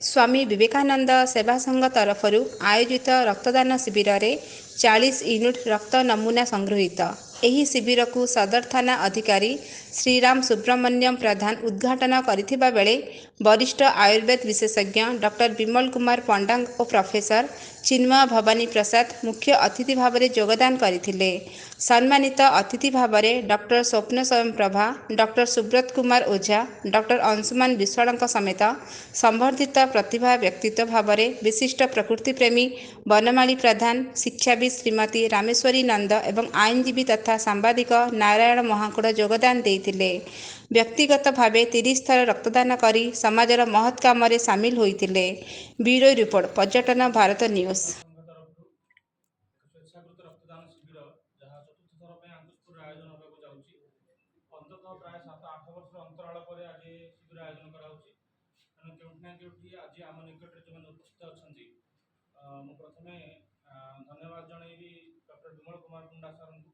स्वामी विवेकानंद सेवा संघ तरफ आयोजित रक्तदान शिविर में 40 यूनिट रक्त नमूना संग्रहित। ଏହି ଶିବିରକୁ ସଦର ଥାନା ଅଧିକାରୀ ଶ୍ରୀରାମ ସୁବ୍ରମଣ୍ୟମ ପ୍ରଧାନ ଉଦ୍ଘାଟନ କରିଥିବା ବେଳେ ବରିଷ୍ଠ ଆୟୁର୍ବେଦ ବିଶେଷଜ୍ଞ ଡକ୍ଟର ବିମଲ କୁମାର ପଣ୍ଡା ଓ ପ୍ରଫେସର ଚିନ୍ମୟ ଭବାନୀ ପ୍ରସାଦ ମୁଖ୍ୟ ଅତିଥି ଭାବରେ ଯୋଗଦାନ କରିଥିଲେ। ସମ୍ମାନିତ ଅତିଥି ଭାବରେ ଡକ୍ଟର ସ୍ୱପ୍ନ ସ୍ୱୟଂପ୍ରଭା, ଡକ୍ଟର ସୁବ୍ରତ କୁମାର ଓଝା, ଡକ୍ଟର अंशुमान ବିଶ୍ୱାଳଙ୍କ ସମେତ ସମ୍ବର୍ଦ୍ଧିତ ପ୍ରତିଭା ବ୍ୟକ୍ତିତ୍ୱ ଭାବରେ ବିଶିଷ୍ଟ ପ୍ରକୃତିପ୍ରେମୀ ବନମାଳୀ ପ୍ରଧାନ, ଶିକ୍ଷାବିତ୍ ଶ୍ରୀମତୀ ରାମେଶ୍ୱରୀ ନନ୍ଦ ଏବଂ ଆଇନଜୀବୀ ତଥା ସାମ୍ବାଦିକ ନାରାୟଣ ମହାକୁଡ଼ ଯୋଗଦାନ ଦେଇଥିଲେ। ବ୍ୟକ୍ତିଗତ ଭାବେ 30 ଥର ରକ୍ତଦାନ କରି ସମାଜର ମହତ୍ କାମରେ ସାମିଲ ହୋଇଥିଲେ। ବ୍ୟୁରୋ ରିପୋର୍ଟ, ପର୍ଯ୍ୟଟନ ଭାରତ ନ୍ୟୁଜ୍। ସ୍ୱେଚ୍ଛାକୃତ ରକ୍ତଦାନ ଶିବିର ଯାହା ଚତୁର୍ଥ ଥର ପାଇଁ ଆନ୍ତଃସ୍କୁଲରେ ଆୟୋଜନ ହେବାକୁ ଯାଉଛି। ଅନ୍ତତଃ ପ୍ରାୟ 7-8 ବର୍ଷର ଅନ୍ତରାଳ ପରେ ଆଜି ଶିବିର ଆୟୋଜନ କରାଯାଉଛି। ତେଣୁ କେଉଁଠି ନା କେଉଁଠି ଆଜି ଆମ ନିକଟରେ ଯେଉଁମାନେ ଉପସ୍ଥିତ ଅଛନ୍ତି, ମୁଁ ପ୍ରଥମେ ଧନ୍ୟବାଦ ଜଣାଇବି ଡକ୍ଟର ବିମଳ କୁମାର ପଣ୍ଡା ସାର୍ଙ୍କୁ।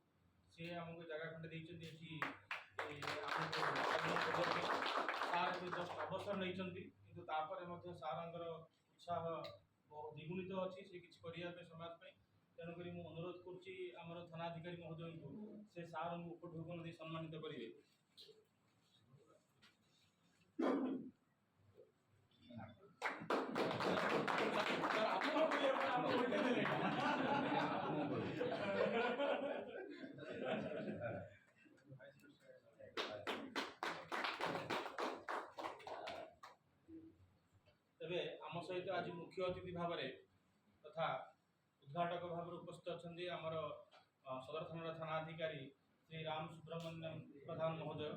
ସେ ଆମକୁ ଜାଗା ଖଣ୍ଡେ ଦେଇଛନ୍ତି ଏଠି ସାର୍ ଏବେ ଜଷ୍ଟ ଅବସର ନେଇଛନ୍ତି, କିନ୍ତୁ ତାପରେ ମଧ୍ୟ ସାର୍ଙ୍କର ଉତ୍ସାହ ଦ୍ୱିଗୁଣିତ ଅଛି ସେ କିଛି କରିବା ପାଇଁ ସମାଜ ପାଇଁ। ତେଣୁକରି ମୁଁ ଅନୁରୋଧ କରୁଛି ଆମର ଥାନାଧିକାରୀ ମହୋଦୟଙ୍କୁ ସେ ସାର୍ଙ୍କୁ ଉପଢୌକନ ଦେଇ ସମ୍ମାନିତ କରିବେ। तेरे आम सहित आज मुख्य अतिथि भाव तथा उद्घाटक भाव उपस्थित अच्छा आमर सदर थाना थानाधिकारी श्री राम सुब्रमण्यम प्रधान महोदय।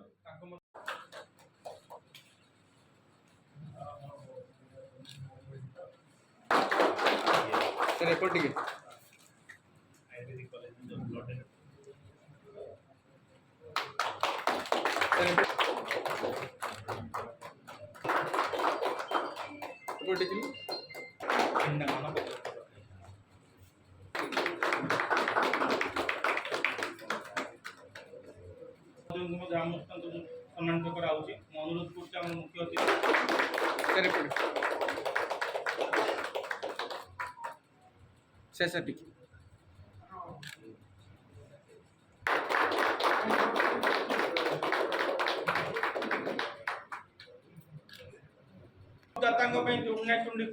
आयुर्वेदिक कॉलेज सम्मानित कराऊँगी। अनुरोध कर मुख्य अतिथि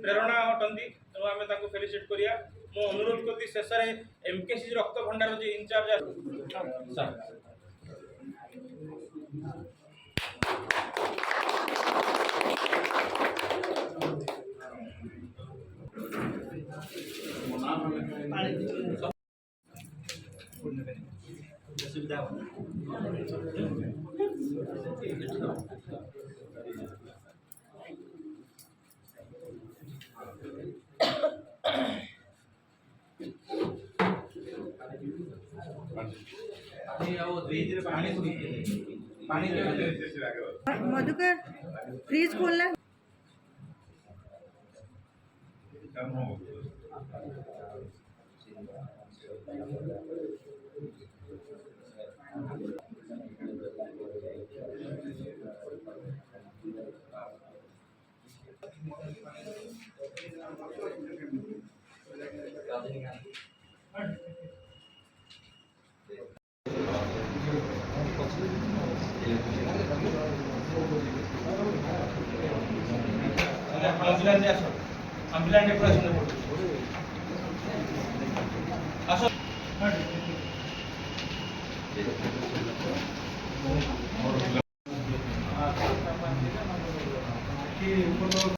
प्रेरणा अटंती। तेणु आम फेलिसिट करिया। मु अनुरोध करती शेष में एमकेसी रक्त भंडार जो इनचार्ज सुविधा मधुकर फ्रीज खोलना। आस